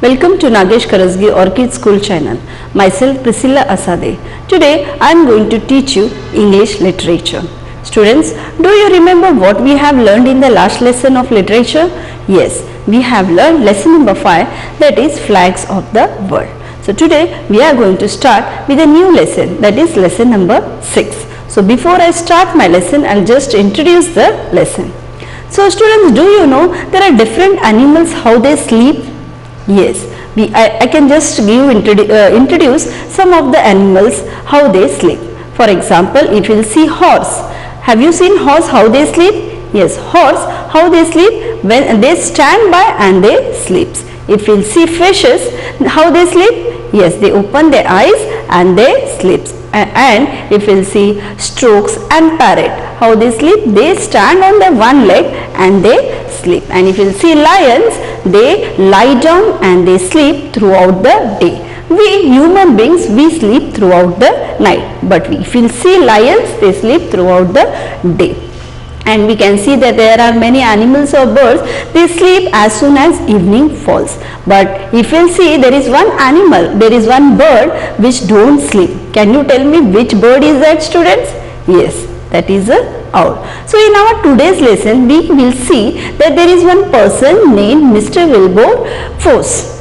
Welcome to Nagesh Karasgi Orchid School channel. Myself Priscilla Asade. Today I am going to teach you English literature. Students, do you remember what we have learned in the last lesson of literature? Yes, we have learned lesson number 5, that is flags of the world. So today we are going to start with a new lesson, that is lesson number 6. So before I start my lesson, I'll just introduce the lesson. So students, do you know there are different animals how they sleep? Yes, I can just introduce some of the animals how they sleep. For example, if you will see horse. Have you seen horse how they sleep? Yes, horse how they sleep, when they stand by and they sleeps. If you will see fishes, how they sleep? Yes, they open their eyes and they sleeps. And if you will see storks and parrot, how they sleep? They stand on their one leg and they sleep. And if you will see lions, they lie down and they sleep throughout the day. We human beings, we sleep throughout the night, but if you see lions, they sleep throughout the day. And we can see that there are many animals or birds, they sleep as soon as evening falls. But if you see, there is one animal, there is one bird which don't sleep. Can you tell me which bird is that, students? Yes, that is a owl. So in our today's lesson, we will see that there is one person named Mr. Wilberforce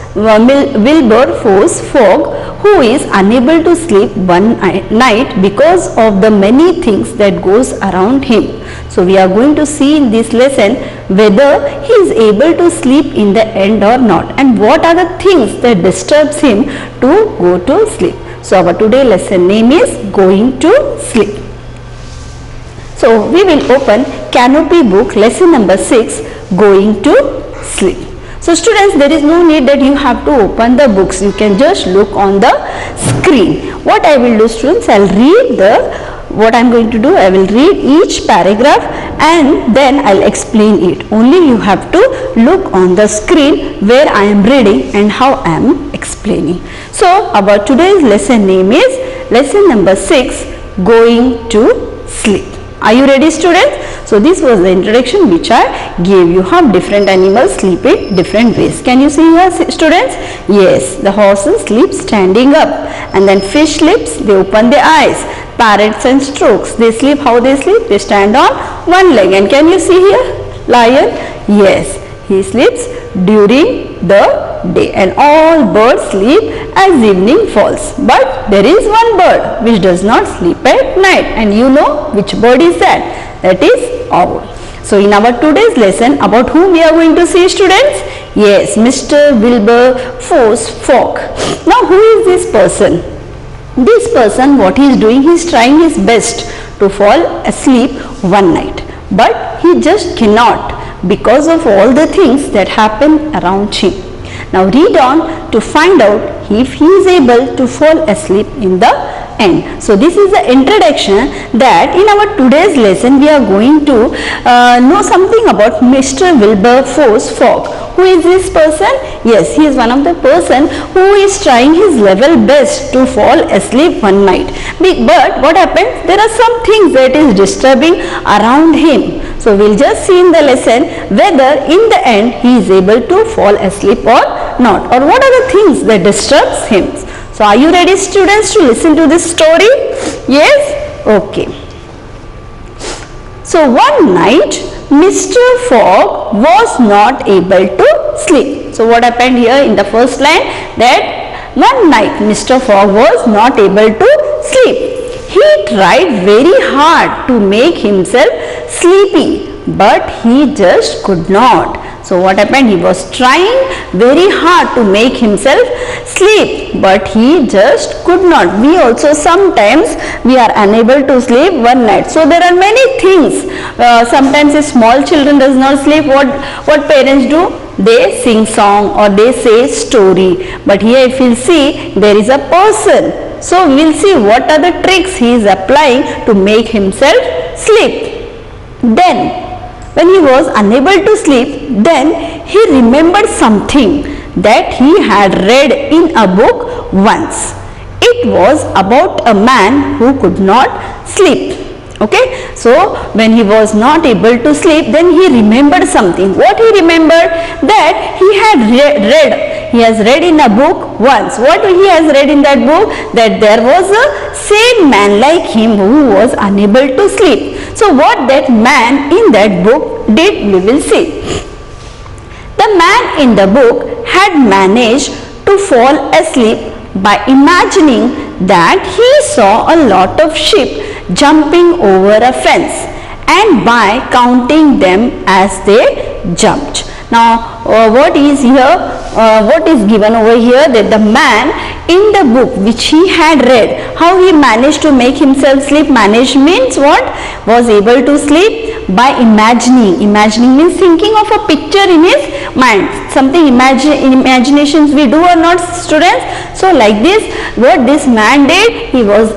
Fogg, who is unable to sleep one night because of the many things that goes around him. So we are going to see in this lesson whether he is able to sleep in the end or not, and what are the things that disturbs him to go to sleep. So our today lesson name is Going to Sleep. So we will open Canopy book lesson number 6, Going to Sleep. So students, there is no need that you have to open the books. You can just look on the screen. What I will do, students, I will read what I am going to do. I will read each paragraph and then I will explain it. Only you have to look on the screen where I am reading and how I am explaining. So our today's lesson name is lesson number 6, Going to Sleep. Are you ready, students? So this was the introduction which I gave you, how different animals sleep in different ways. Can you see here, students? Yes, the horses sleep standing up, and then fish sleeps, they open their eyes. Parrots and storks, they sleep how they sleep? They stand on one leg. And can you see here? Lion? Yes, he sleeps during the day, and all birds sleep as evening falls. But there is one bird which does not sleep at night, and you know which bird is that? That is owl. So in our today's lesson, about whom we are going to see, students? Yes, Mr. Wilberforce Fogg. Now who is this person? This person, what he is doing, he is trying his best to fall asleep one night, but he just cannot because of all the things that happen around him. Now read on to find out if he is able to fall asleep in the end. So this is the introduction that in our today's lesson we are going to know something about Mr. Wilberforce Fogg. Who is this person? Yes, he is one of the person who is trying his level best to fall asleep one night. But what happens? There are some things that is disturbing around him. So we'll just see in the lesson whether in the end he is able to fall asleep or not, or what are the things that disturbs him. So are you ready, students, to listen to this story? Yes? Okay. So one night Mr. Fogg was not able to sleep. So what happened here in the first line? That one night Mr. Fogg was not able to sleep. He tried very hard to make himself sleepy, but he just could not. So what happened? He was trying very hard to make himself sleep, but he just could not. We also sometimes we are unable to sleep one night. So there are many things. Sometimes if small children does not sleep, what parents do? They sing song or they say story. But here if you see, there is a person. So we will see what are the tricks he is applying to make himself sleep. Then when he was unable to sleep, then he remembered something that he had read in a book once. It was about a man who could not sleep. Okay, so when he was not able to sleep, then he remembered something. What he remembered? That he had he has read in a book once. What he has read in that book? That there was a same man like him who was unable to sleep. So what that man in that book did, we will see. The man in the book had managed to fall asleep by imagining that he saw a lot of sheep jumping over a fence and by counting them as they jumped. Now what is here, what is given over here, that the man in the book which he had read, how he managed to make himself sleep. Manage means what? Was able to sleep by imagining. Imagining means thinking of a picture in his mind. Something imaginations we do or not, students? So like this, what this man did, he was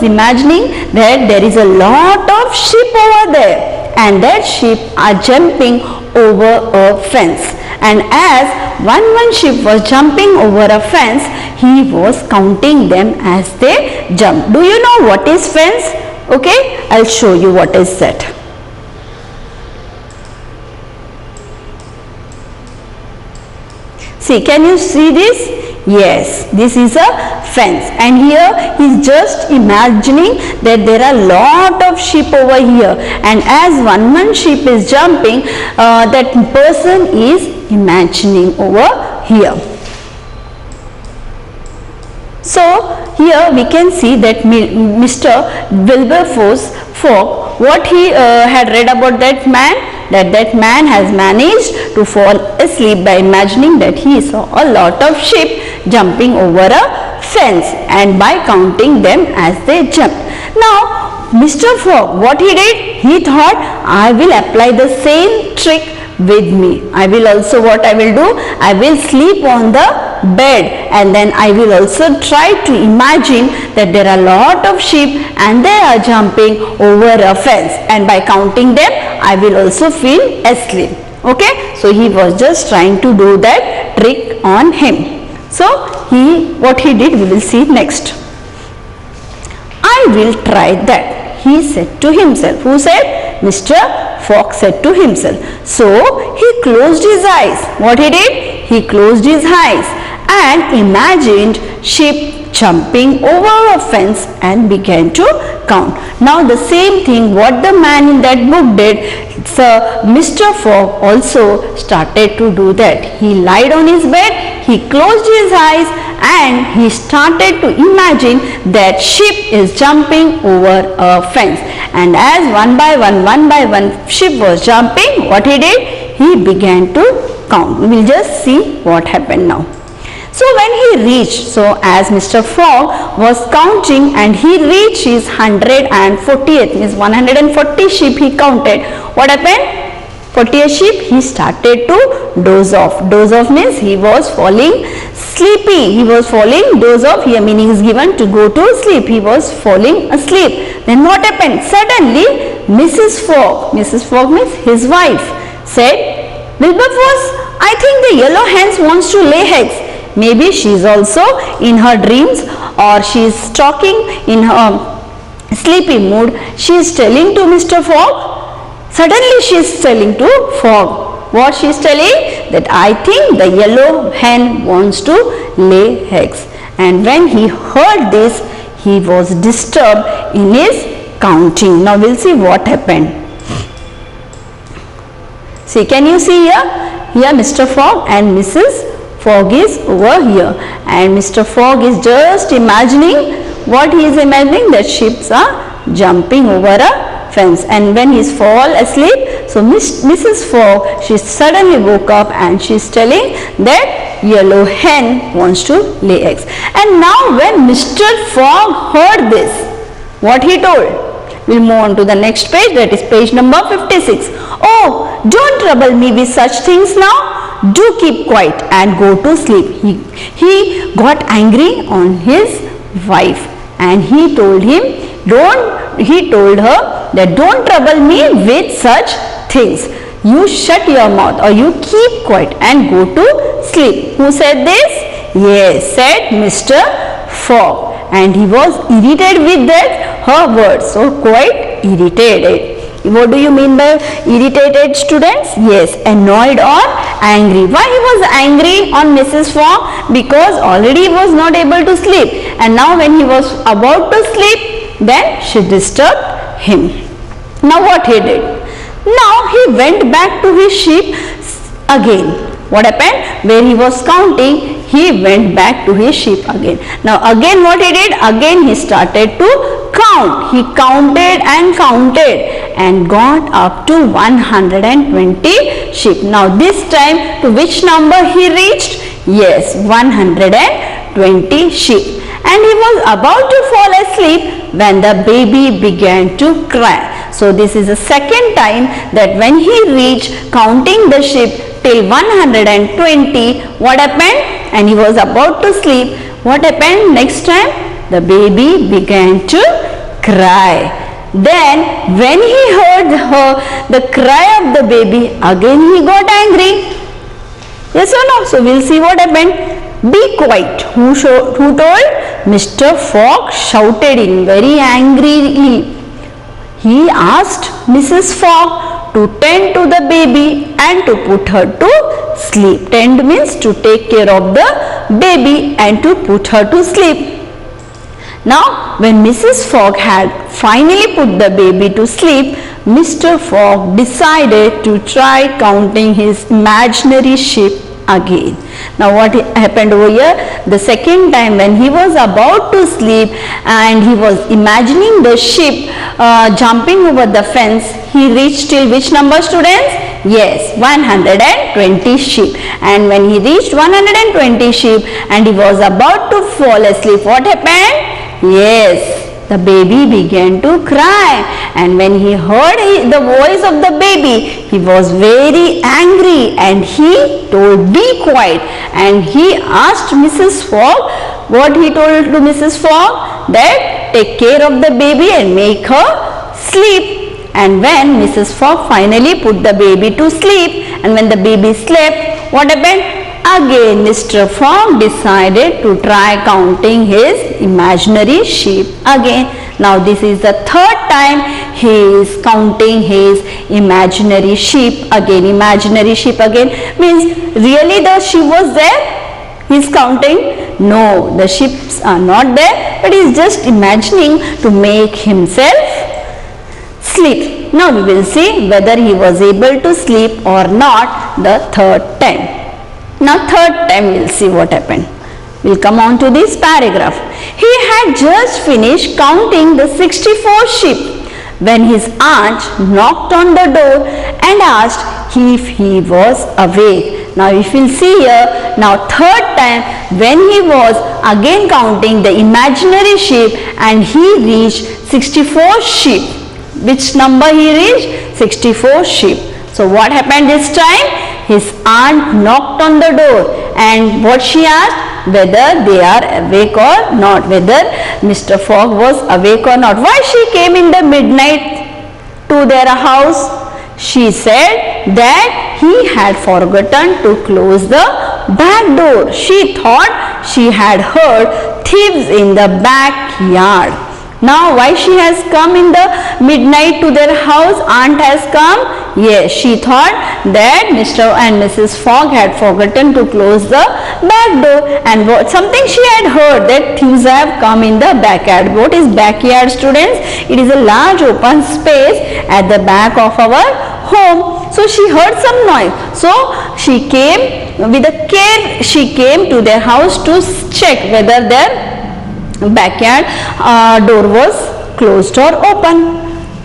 imagining that there is a lot of sheep over there and that sheep are jumping over a fence, and as one sheep was jumping over a fence, he was counting them as they jump. Do you know what is fence? Okay, I'll show you what is that. See, can you see this? Yes, this is a fence, and here he is just imagining that there are lot of sheep over here, and as one sheep is jumping, that person is imagining over here. So here we can see that Mr. Wilberforce Fogg, what he had read about that man, that man has managed to fall asleep by imagining that he saw a lot of sheep jumping over a fence and by counting them as they jumped. Now Mr. Fogg, what he did, he thought, I will apply the same trick with me. I will also, what I will do, I will sleep on the bed and then I will also try to imagine that there are a lot of sheep and they are jumping over a fence, and by counting them I will also feel asleep. Okay, so he was just trying to do that trick on him. So what he did, we will see next. I will try that, he said to himself. Who said? Mr. Fogg said to himself. So he closed his eyes. What he did? He closed his eyes and imagined sheep jumping over a fence and began to count. Now the same thing what the man in that book did, so Mr. Fogg also started to do that. He lied on his bed, he closed his eyes and he started to imagine that sheep is jumping over a fence, and as one by one sheep was jumping, what he did? He began to count. We will just see what happened now. So when he reached, so as Mr. Fogg was counting and he reached his 140th, means 140 sheep he counted. What happened? 40th sheep, he started to doze off. Doze off means he was falling sleepy. He was falling, doze off here meaning is given to go to sleep. He was falling asleep. Then what happened? Suddenly Mrs. Fogg means his wife, said, Wilberforce, I think the yellow hen wants to lay eggs. Maybe she is also in her dreams or she is talking in her sleepy mood. She is telling to Mr. Fogg. Suddenly she is telling to Fogg. What she is telling? That I think the yellow hen wants to lay eggs. And when he heard this, he was disturbed in his counting. Now we will see what happened. See, can you see here? Here Mr. Fogg and Mrs. Fogg is over here, and Mr. Fogg is just imagining, what he is imagining, that sheep are jumping over a fence, and when he is fall asleep, so Mrs. Fogg, she suddenly woke up and she is telling that yellow hen wants to lay eggs. And now when Mr. Fogg heard this, what he told? We will move on to the next page, that is page number 56. Oh, don't trouble me with such things now. Do keep quiet and go to sleep. He got angry on his wife and he told her that don't trouble me with such things. You shut your mouth or you keep quiet and go to sleep. Who said this? Yes, said Mr. Fogg. And he was irritated with that her words. So quite irritated. What do you mean by irritated, students? Yes, annoyed or angry. Why he was angry on Mrs. Fogg? Because already he was not able to sleep. And now when he was about to sleep, then she disturbed him. Now what he did? Now he went back to his sheep again. What happened? Where he was counting, he went back to his sheep again. Now again what he did? Again he started to count. He counted and counted and got up to 120 sheep. Now this time to which number he reached? Yes, 120 sheep. And he was about to fall asleep when the baby began to cry. So this is the second time that when he reached counting the sheep till 120, what happened? And he was about to sleep. What happened next time? The baby began to cry. Then when he heard the cry of the baby, again he got angry. Yes or no? So we'll see what happened. Be quiet. Who told? Mr. Fogg shouted in very angrily. He asked Mrs. Fogg to tend to the baby and to put her to sleep. Tend means to take care of the baby and to put her to sleep. Now when Mrs. Fogg had finally put the baby to sleep, Mr. Fogg decided to try counting his imaginary sheep again. Now what happened over here? The second time when he was about to sleep and he was imagining the sheep jumping over the fence, he reached till which number, students? Yes, 120 sheep. And when he reached 120 sheep and he was about to fall asleep, what happened? Yes, the baby began to cry, and when he heard the voice of the baby, he was very angry and he told, be quiet. And he asked Mrs. Fogg, what he told to Mrs. Fogg? That take care of the baby and make her sleep. And when Mrs. Fogg finally put the baby to sleep, and when the baby slept, what happened? Again Mr. Fogg decided to try counting his imaginary sheep again. Now this is the third time he is counting his imaginary sheep again. Imaginary sheep again means really the sheep was there? He is counting? No, the sheep are not there, but he is just imagining to make himself sleep. Now we will see whether he was able to sleep or not the third time. Now third time we will see what happened. We will come on to this paragraph. He had just finished counting the 64 sheep when his aunt knocked on the door and asked if he was awake. Now if you will see here, now third time when he was again counting the imaginary sheep and he reached 64 sheep. Which number he reached? 64 sheep. So what happened this time? His aunt knocked on the door and what she asked? Whether they are awake or not, whether Mr. Fogg was awake or not. Why she came in the midnight to their house? She said that he had forgotten to close the back door. She thought she had heard thieves in the backyard. Now why she has come in the midnight to their house? Aunt has come? Yes, she thought that Mr. and Mrs. Fogg had forgotten to close the back door, and something she had heard that thieves have come in the backyard. What is backyard, students? It is a large open space at the back of our home. So she heard some noise. So she came with a care. She came to their house to check whether their backyard door was closed or open.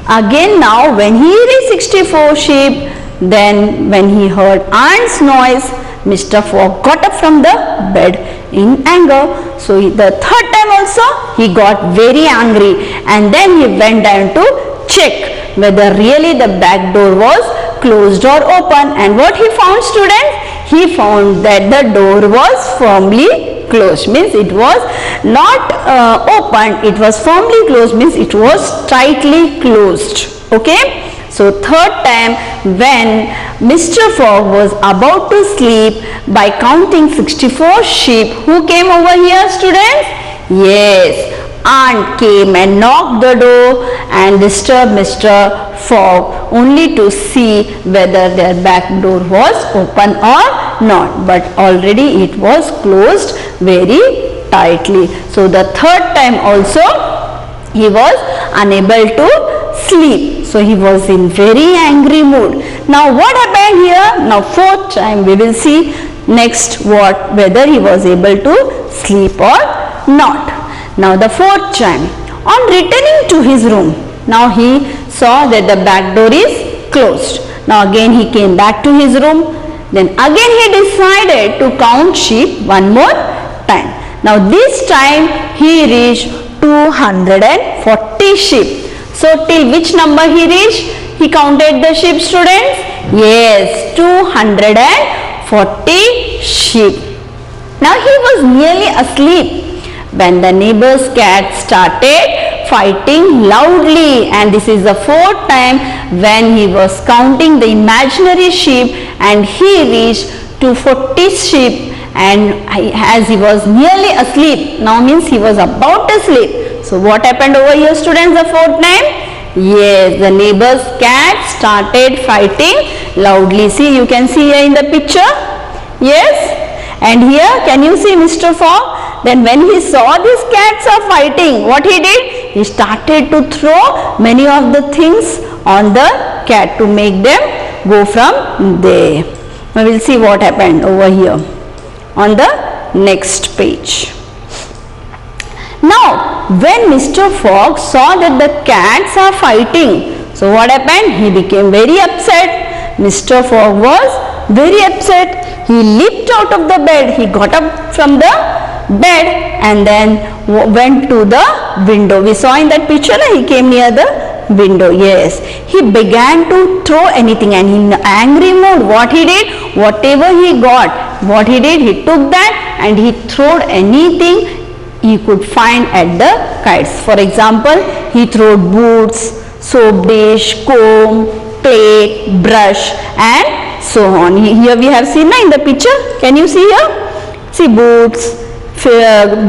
Again now when he reached 64 sheep, then when he heard aunt's noise, Mr. Fogg got up from the bed in anger. So the third time also he got very angry and then he went down to check whether really the back door was closed or open, and what he found, students? He found that the door was firmly closed, means it was not opened, it was firmly closed, means it was tightly closed. Okay, So third time when Mr. Fogg was about to sleep by counting 64 sheep, who came over here, students? Yes, aunt came and knocked the door and disturbed Mr. Fogg only to see whether their back door was open or not, but already it was closed very tightly. So the third time also he was unable to sleep. So he was in very angry mood. Now what happened here? Now fourth time we will see next whether he was able to sleep or not. Now the fourth time, on returning to his room, now he saw that the back door is closed. Now again he came back to his room. Then again he decided to count sheep one more time. Now this time he reached 240 sheep. So till which number he reached? He counted the sheep, students? Yes, 240 sheep. Now he was nearly asleep when the neighbor's cat started fighting loudly, and this is the fourth time when he was counting the imaginary sheep and he reached 240 sheep, and as he was nearly asleep, now means he was about to sleep. So what happened over here, students, the fourth time? Yes, the neighbor's cat started fighting loudly. See, you can see here in the picture. Yes, and here can you see Mr. Fogg? Then when he saw these cats are fighting, what he did? He started to throw many of the things on the cat to make them go from there. Now we will see what happened over here on the next page. Now when Mr. Fogg saw that the cats are fighting, so what happened? He became very upset. Mr. Fogg was very upset. He leaped out of the bed. He got up from the bed and then went to the window. We saw in that picture, he came near the window. Yes, he began to throw anything, and in angry mood, what he did? Whatever he got, what he did? He took that and he threw anything he could find at the kites. For example, he threw boots, soap dish, comb, plate, brush, and so on. Here we have seen in the picture. Can you see here? See, boots,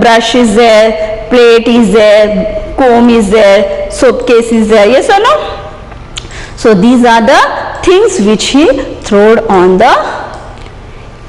brush is there, plate is there, comb is there, soap case is there. Yes or no? So these are the things which he threw on the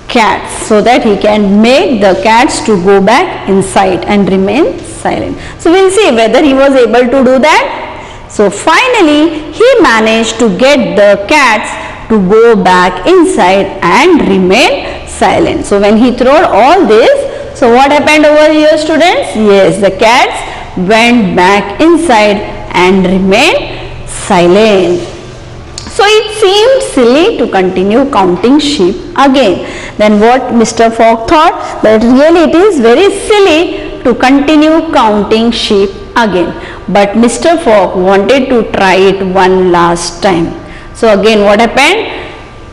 cats, so that he can make the cats to go back inside and remain silent. So we will see whether he was able to do that. So finally he managed to get the cats to go back inside and remain silent. So when he threw all this, so what happened over here, students? Yes, the cats went back inside and remained silent. So it seemed silly to continue counting sheep again. Then what Mr. Fogg thought? That really it is very silly to continue counting sheep again. But Mr. Fogg wanted to try it one last time. So again what happened?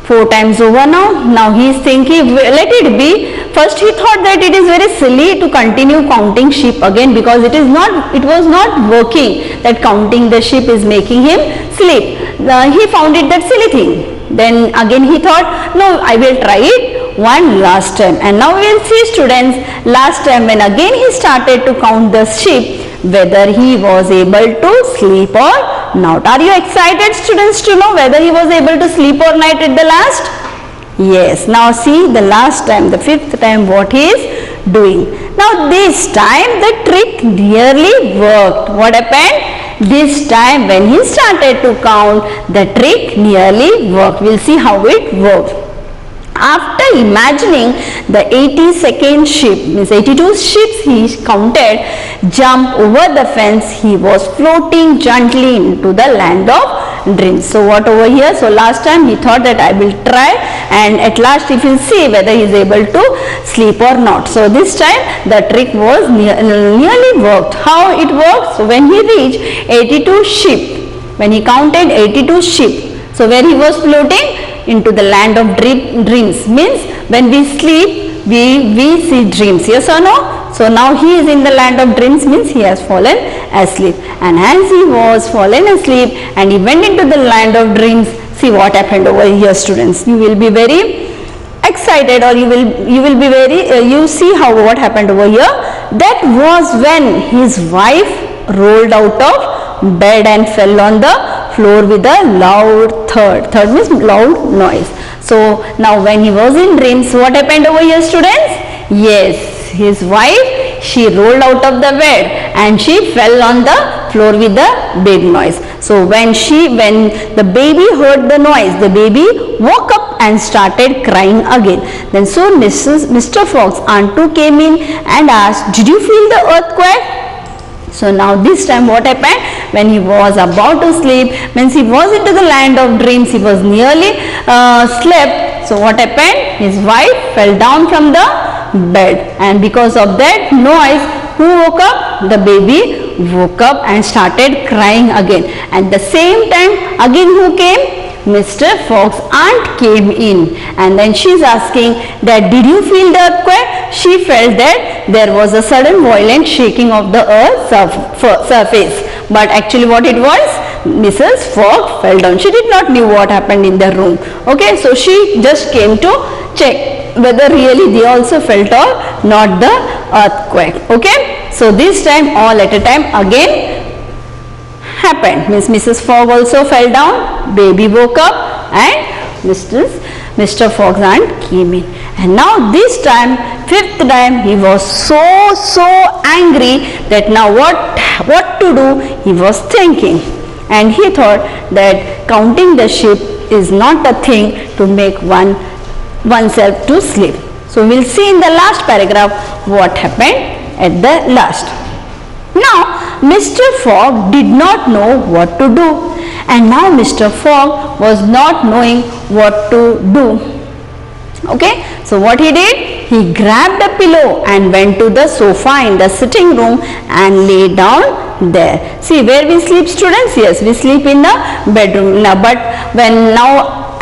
4 times over now he is thinking, let it be. First he thought that it is very silly to continue counting sheep again, because it was not working, that counting the sheep is making him sleep. He found it that silly thing. Then again he thought, no, I will try it one last time. And now we will see, students, last time when again he started to count the sheep, whether he was able to sleep or not. Are you excited, students, to know whether he was able to sleep or not at the last? Yes. Now see the last time, the 5th time, what he is doing. Now this time the trick nearly worked. What happened? This time when he started to count, the trick nearly worked. We'll see how it worked. After imagining the 82nd sheep, means 82 sheep he counted, jump over the fence, he was floating gently into the land of dreams. So what over here? So last time he thought that I will try, and at last if you see whether he is able to sleep or not. So this time the trick was nearly worked. How it works? So when he reached 82 sheep, when he counted 82 sheep, so where he was floating? Into the land of dreams. Means when we sleep, we see dreams. Yes or no? So now he is in the land of dreams, means he has fallen asleep. And as he was fallen asleep and he went into the land of dreams, see what happened over here, students. You will be very excited, or you will be very you see how what happened over here. That was when his wife rolled out of bed and fell on the floor with a loud thud. Thud means loud noise. So now when he was in dreams, what happened over here, students? Yes, his wife, she rolled out of the bed and she fell on the floor with a big noise. So when the baby heard the noise, the baby woke up and started crying again. Then so Mr. Fox aunt too came in and asked, "Did you feel the earthquake?" So now this time what happened? When he was about to sleep, means he was into the land of dreams, he was nearly slept. So what happened? His wife fell down from the bed, and because of that noise, who woke up? The baby woke up and started crying again. At the same time, again who came? Mr. Fox aunt came in, and then she is asking that, "Did you feel the earthquake?" She felt that there was a sudden violent shaking of the earth's surface, but actually what it was? Mrs. Fox fell down. She did not knew what happened in the room. Okay, so she just came to check whether really they also felt or not the earthquake. Okay, so this time all at a time again happened. Means Mrs. Fogg also fell down, baby woke up, and Mr. Fox aunt came in. And now this time, fifth time, he was so angry that now what to do, he was thinking. And he thought that counting the sheep is not a thing to make oneself to sleep. So we'll see in the last paragraph what happened at the last. Now Mr. Fogg did not know what to do, and now Mr. Fogg was not knowing what to do. Okay, so what he did? He grabbed a pillow and went to the sofa in the sitting room and lay down there. See, where we sleep, students? Yes, we sleep in the bedroom. Now, but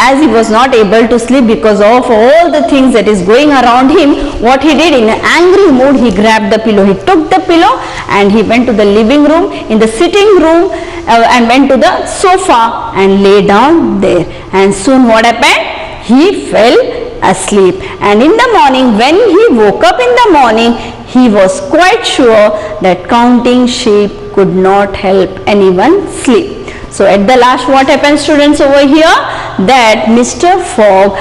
as he was not able to sleep because of all the things that is going around him, what he did, in an angry mood, he grabbed the pillow. He took the pillow and he went to the living room, in the sitting room, and went to the sofa and lay down there. And soon what happened? He fell asleep. And in the morning, when he woke up in the morning, he was quite sure that counting sheep could not help anyone sleep. So at the last, what happened, students, over here? That Mr. Fogg,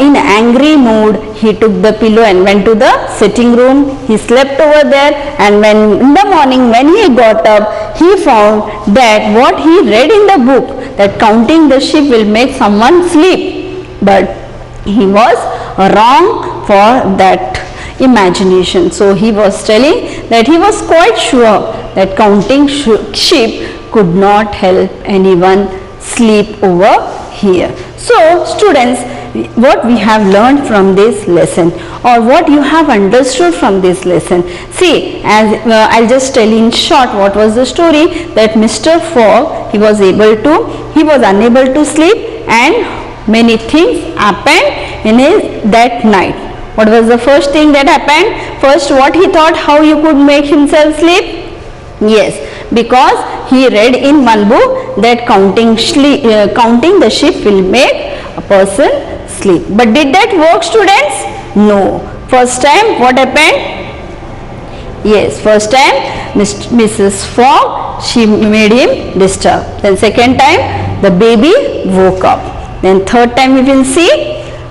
in angry mood, he took the pillow and went to the sitting room. He slept over there, and when in the morning when he got up, he found that what he read in the book, that counting the sheep will make someone sleep, but he was wrong for that imagination. So he was telling that he was quite sure that counting sheep could not help anyone sleep over here. So students, what we have learned from this lesson, or what you have understood from this lesson, see, as I'll just tell in short what was the story. That Mr. Fogg, he was unable to sleep, and many things happened in that night. What was the first thing that happened? First, what he thought, how you could make himself sleep? Yes, because he read in one book that counting the sheep will make a person sleep. But did that work, students? No. First time what happened? Yes, first time Mrs. Fogg, she made him disturb. Then second time the baby woke up. Then third time we will see,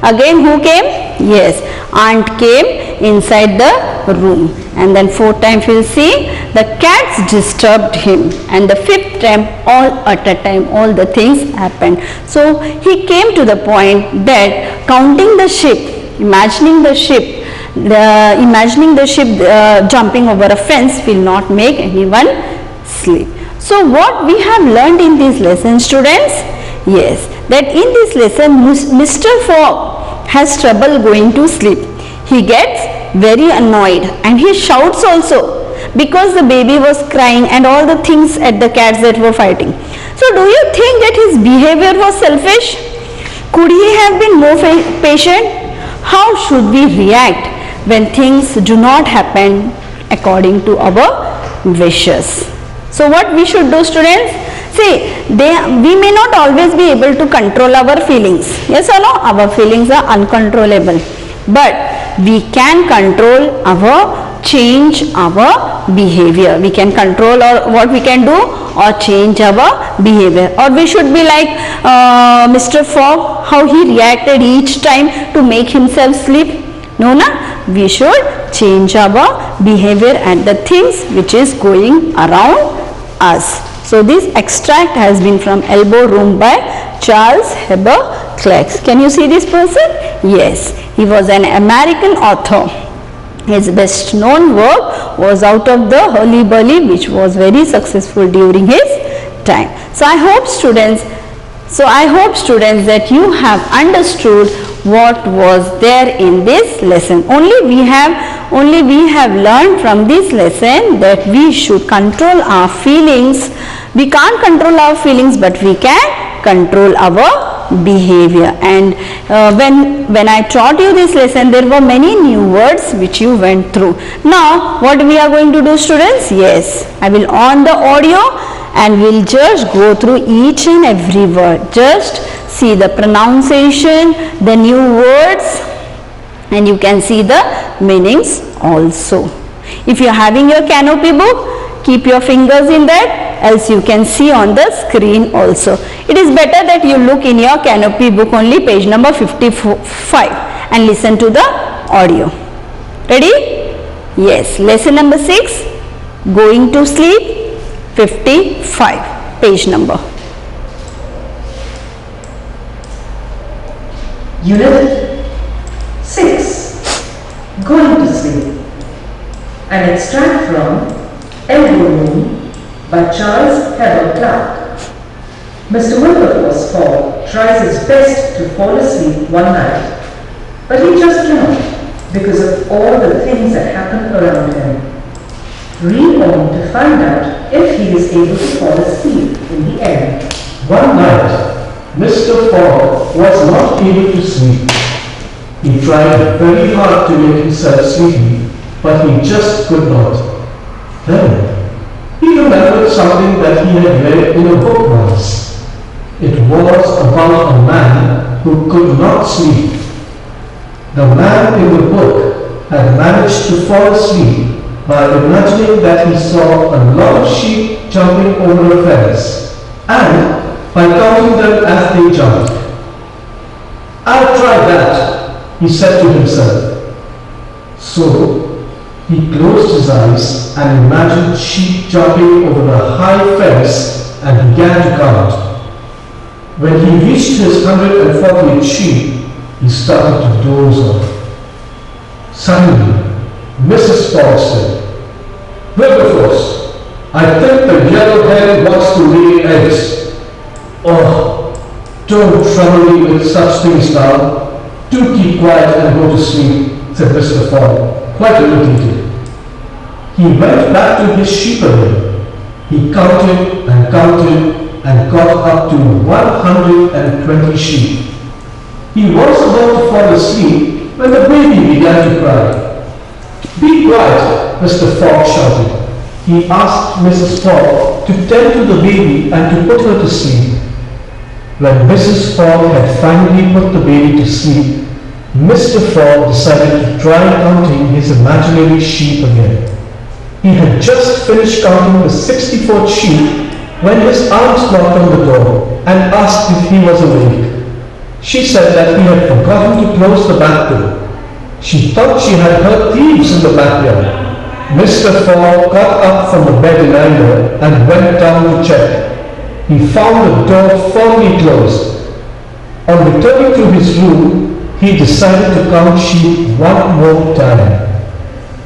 again who came? Yes, aunt came inside the room. And then fourth time we will see, the cats disturbed him. And the fifth time, all at a time, all the things happened. So he came to the point that counting the sheep, imagining the sheep jumping over a fence will not make anyone sleep. So what we have learned in this lesson, students? Yes, that in this lesson Mr. Fogg has trouble going to sleep. He gets very annoyed and he shouts also, because the baby was crying and all the things at the cats that were fighting. So do you think that his behavior was selfish? Could he have been more patient? How should we react when things do not happen according to our wishes. So what we should do, students? See, we may not always be able to control our feelings. Yes or no? Our feelings are uncontrollable. But we can control change our behavior. We can control or what we can do or change our behavior. Or we should be like Mr. Fogg, how he reacted each time to make himself sleep. No, na? We should change our behavior and the things which is going around us. So this extract has been from Elbow Room by Charles Heber Clarke. Can you see this person? Yes, he was an American author. His best known work was Out of the Hurly-Burly, which was very successful during his time. So I hope students that you have understood what was there in this lesson. Only we have learned from this lesson that we should control our feelings. We can't control our feelings, but we can control our behavior. And when I taught you this lesson, there were many new words which you went through. Now what we are going to do, students? Yes, I will on the audio and we'll just go through each and every word. Just see the pronunciation, the new words, and you can see the meanings also. If you are having your canopy book, keep your fingers in that, else you can see on the screen also. It is better that you look in your canopy book only, page number 55, and listen to the audio. Ready? Yes. Lesson number 6, Going to Sleep, 55, page number. Unit 6, Going to Sleep. An extract from Elbow Room by Charles Heber Clarke. Mr. Wilberforce Fogg tries his best to fall asleep one night, but he just cannot because of all the things that happen around him. Read on to find out if he is able to fall asleep in the end. One night, Mr. Fogg was not able to sleep. He tried very hard to make himself sleepy, but he just could not. Then, he remembered something that he had read in a book once. It was about a man who could not sleep. The man in the book had managed to fall asleep by imagining that he saw a lot of sheep jumping over a fence, and by counting them as they jumped. "I'll try that," he said to himself. So he closed his eyes and imagined sheep jumping over the high fence and began to count. When he reached his 148th sheep, he started to doze off. Suddenly, Mrs. Fogg said, "Wilberforce, I think the yellow hen wants to lay eggs." "Oh, don't trouble me with such things now. Do keep quiet and go to sleep," said Mr. Fogg, quite irritated. He went back to his sheep again. He counted and got up to 120 sheep. He was about to fall asleep when the baby began to cry. "Be quiet," Mr. Fogg shouted. He asked Mrs. Fogg to tend to the baby and to put her to sleep. When Mrs. Fogg had finally put the baby to sleep, Mr. Fogg decided to try counting his imaginary sheep again. He had just finished counting the 64th sheep when his aunt knocked on the door and asked if he was awake. She said that he had forgotten to close the back door. She thought she had heard thieves in the backyard. Mr. Fogg got up from the bed in anger and went down to check. He found the door firmly closed. On returning to his room, he decided to count sheep one more time.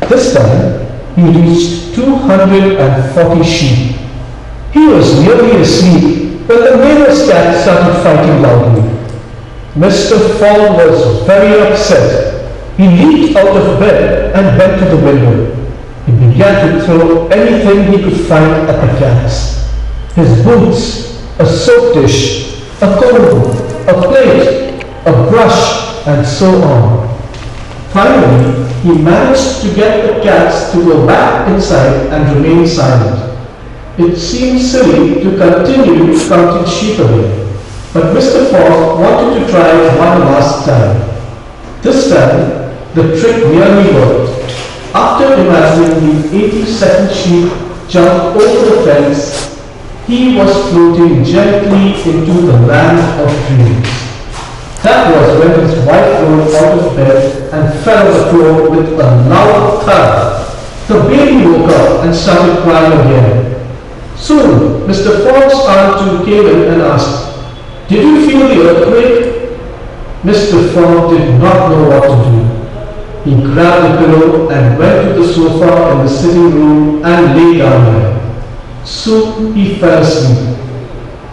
This time, he reached 240 sheep. He was nearly asleep when the neighbor's cat started fighting loudly. Mr. Fogg was very upset. He leaped out of bed and went to the window. He began to throw anything he could find at the cats. His boots, a soap dish, a comb, a plate, a brush, and so on. Finally, he managed to get the cats to go back inside and remain silent. It seemed silly to continue counting sheep again, but Mr. Fogg wanted to try it one last time. This time, the trick nearly worked. After imagining the 82nd sheep jump over the fence, he was floating gently into the land of dreams. That was when his wife rose out of bed and fell on the floor with a loud thud. The baby woke up and started crying again. Soon, Mr. Fogg's aunt too came in and asked, "Did you feel the earthquake?" Mr. Fogg did not know what to do. He grabbed the pillow and went to the sofa in the sitting room and lay down there. Soon he fell asleep.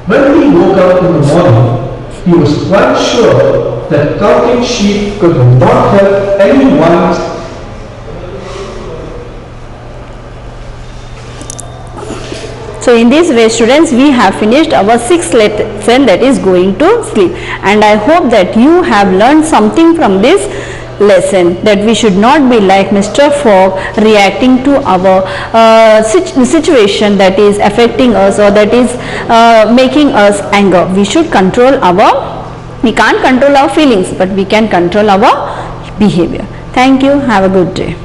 When he woke up in the morning, he was quite sure that counting sheep could not help anyone. So in this way, students, we have finished our 6th lesson, that is going to sleep, and I hope that you have learned something from this lesson, that we should not be like Mr. Fogg, reacting to our situation that is affecting us or that is making us anger. We should control we can't control our feelings, but we can control our behavior. Thank you. Have a good day.